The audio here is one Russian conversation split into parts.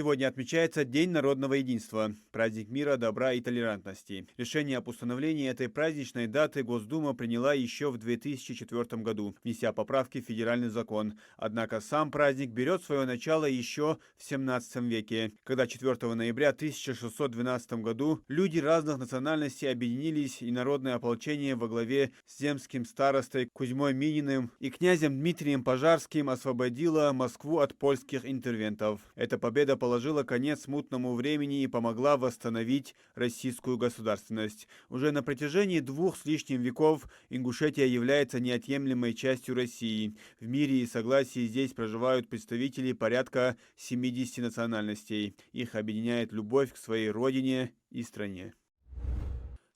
Сегодня отмечается День народного единства, праздник мира, добра и толерантности. Решение об установлении этой праздничной даты Госдума приняла еще в 2004 году, внеся поправки в федеральный закон. Однако сам праздник берет свое начало еще в 17 веке, когда 4 ноября 1612 году люди разных национальностей объединились, и народное ополчение во главе с земским старостой Кузьмой Мининым и князем Дмитрием Пожарским освободило Москву от польских интервентов. Эта победа положила конец смутному времени и помогла восстановить российскую государственность. Уже на протяжении 2 с лишним веков Ингушетия является неотъемлемой частью России. В мире и согласии здесь проживают представители порядка 70 национальностей. Их объединяет любовь к своей родине и стране.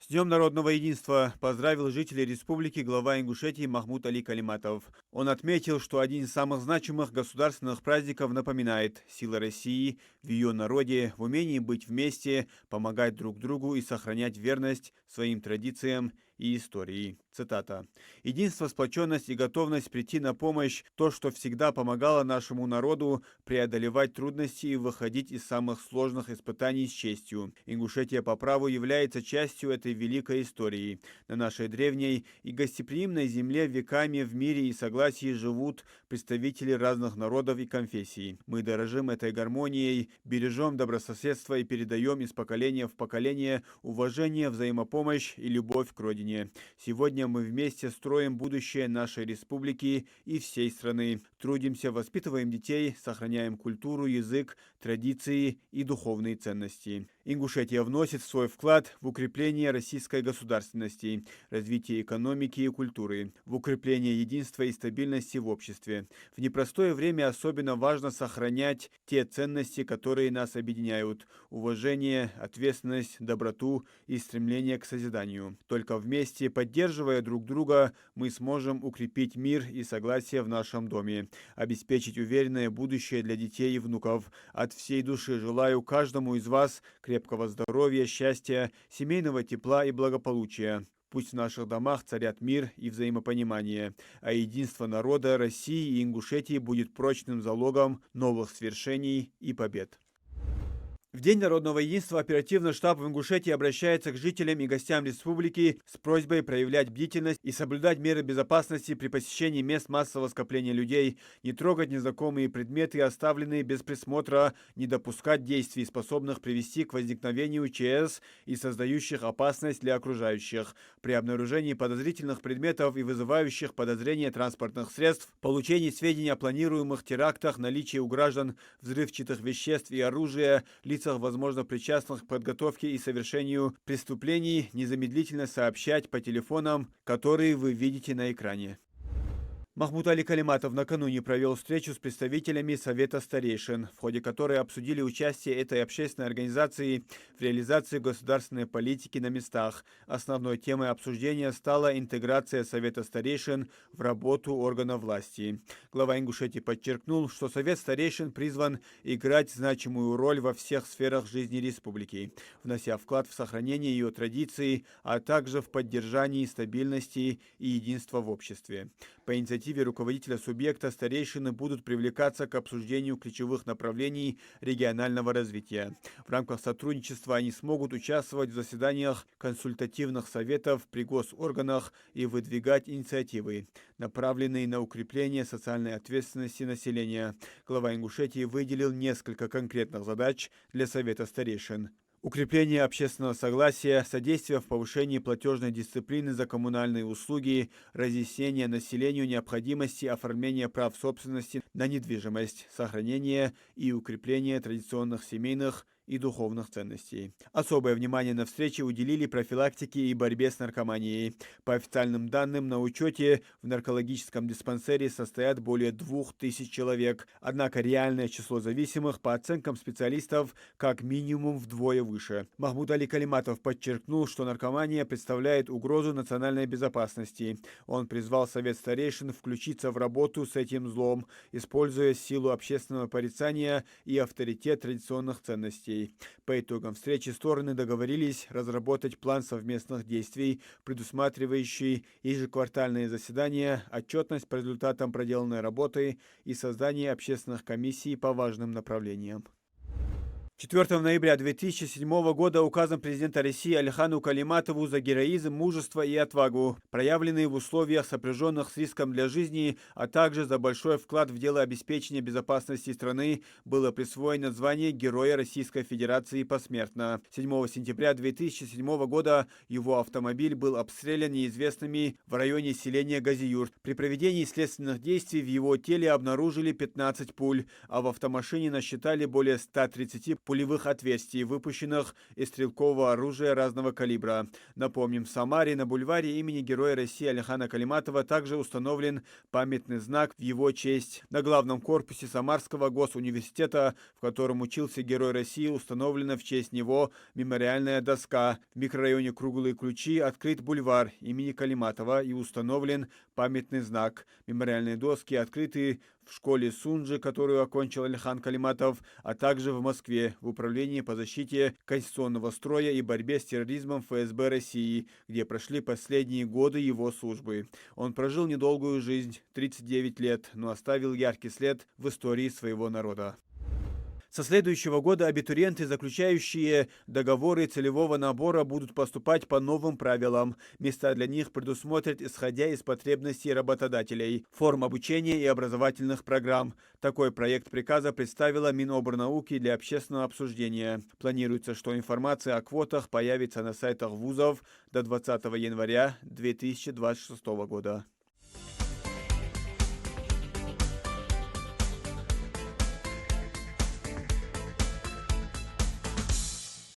С Днем народного единства поздравил жителей республики глава Ингушетии Махмуд Али Калиматов. Он отметил, что один из самых значимых государственных праздников напоминает: сила России в ее народе, в умении быть вместе, помогать друг другу и сохранять верность своим традициям и истории. Цитата. «Единство, сплоченность и готовность прийти на помощь – то, что всегда помогало нашему народу преодолевать трудности и выходить из самых сложных испытаний с честью. Ингушетия по праву является частью этой великой истории. На нашей древней и гостеприимной земле веками в мире и согласии живут представители разных народов и конфессий. Мы дорожим этой гармонией, бережем добрососедство и передаем из поколения в поколение уважение, взаимопомощь и любовь к родине. Сегодня мы вместе строим будущее нашей республики и всей страны. Трудимся, воспитываем детей, сохраняем культуру, язык, традиции и духовные ценности. Ингушетия вносит свой вклад в укрепление российской государственности, развитие экономики и культуры, в укрепление единства и стабильности в обществе. В непростое время особенно важно сохранять те ценности, которые нас объединяют: уважение, ответственность, доброту и стремление к созиданию. Только вместе, поддерживая друг друга, мы сможем укрепить мир и согласие в нашем доме, обеспечить уверенное будущее для детей и внуков. От всей души желаю каждому из вас крепкого здоровья, счастья, семейного тепла и благополучия. Пусть в наших домах царят мир и взаимопонимание, а единство народа России и Ингушетии будет прочным залогом новых свершений и побед. В День народного единства оперативный штаб в Ингушетии обращается к жителям и гостям республики с просьбой проявлять бдительность и соблюдать меры безопасности при посещении мест массового скопления людей, не трогать незнакомые предметы, оставленные без присмотра, не допускать действий, способных привести к возникновению ЧС и создающих опасность для окружающих. При обнаружении подозрительных предметов и вызывающих подозрения транспортных средств, получении сведений о планируемых терактах, наличии у граждан взрывчатых веществ и оружия, лиц, возможно причастных к подготовке и совершению преступлений, незамедлительно сообщать по телефонам, которые вы видите на экране. Махмуд Али Калиматов накануне провел встречу с представителями Совета старейшин, в ходе которой обсудили участие этой общественной организации в реализации государственной политики на местах. Основной темой обсуждения стала интеграция Совета старейшин в работу органов власти. Глава Ингушетии подчеркнул, что Совет старейшин призван играть значимую роль во всех сферах жизни республики, внося вклад в сохранение ее традиций, а также в поддержании стабильности и единства в обществе. По инициативе руководителя субъекта старейшины будут привлекаться к обсуждению ключевых направлений регионального развития. В рамках сотрудничества они смогут участвовать в заседаниях консультативных советов при госорганах и выдвигать инициативы, направленные на укрепление социальной ответственности населения. Глава Ингушетии выделил несколько конкретных задач для Совета старейшин: укрепление общественного согласия, содействие в повышении платежной дисциплины за коммунальные услуги, разъяснение населению необходимости оформления прав собственности на недвижимость, сохранение и укрепление традиционных семейных и духовных ценностей. Особое внимание на встрече уделили профилактике и борьбе с наркоманией. По официальным данным, на учете в наркологическом диспансере состоят более 2000 человек, однако реальное число зависимых, по оценкам специалистов, как минимум вдвое выше. Махмуд Али Калиматов подчеркнул, что наркомания представляет угрозу национальной безопасности. Он призвал Совет старейшин включиться в работу с этим злом, используя силу общественного порицания и авторитет традиционных ценностей. По итогам встречи стороны договорились разработать план совместных действий, предусматривающий ежеквартальные заседания, отчетность по результатам проделанной работы и создание общественных комиссий по важным направлениям. 4 ноября 2007 года указом президента России Алихану Калиматову за героизм, мужество и отвагу, проявленные в условиях, сопряженных с риском для жизни, а также за большой вклад в дело обеспечения безопасности страны, было присвоено звание Героя Российской Федерации посмертно. 7 сентября 2007 года его автомобиль был обстрелян неизвестными в районе селения Газиюрт. При проведении следственных действий в его теле обнаружили 15 пуль, а в автомашине насчитали более 130 пулевых отверстий, выпущенных из стрелкового оружия разного калибра. Напомним, в Самаре на бульваре имени Героя России Алихана Калиматова также установлен памятный знак в его честь. На главном корпусе Самарского госуниверситета, в котором учился Герой России, установлена в честь него мемориальная доска. В микрорайоне Круглые Ключи открыт бульвар имени Калиматова и установлен памятный знак. Мемориальные доски открыты в школе Сунжи, которую окончил Алихан Калиматов, а также в Москве, в Управлении по защите конституционного строя и борьбе с терроризмом ФСБ России, где прошли последние годы его службы. Он прожил недолгую жизнь, 39 лет, но оставил яркий след в истории своего народа. Со следующего года абитуриенты, заключающие договоры целевого набора, будут поступать по новым правилам. Места для них предусмотрят, исходя из потребностей работодателей, форм обучения и образовательных программ. Такой проект приказа представила Минобрнауки для общественного обсуждения. Планируется, что информация о квотах появится на сайтах вузов до 20 января 2026 года.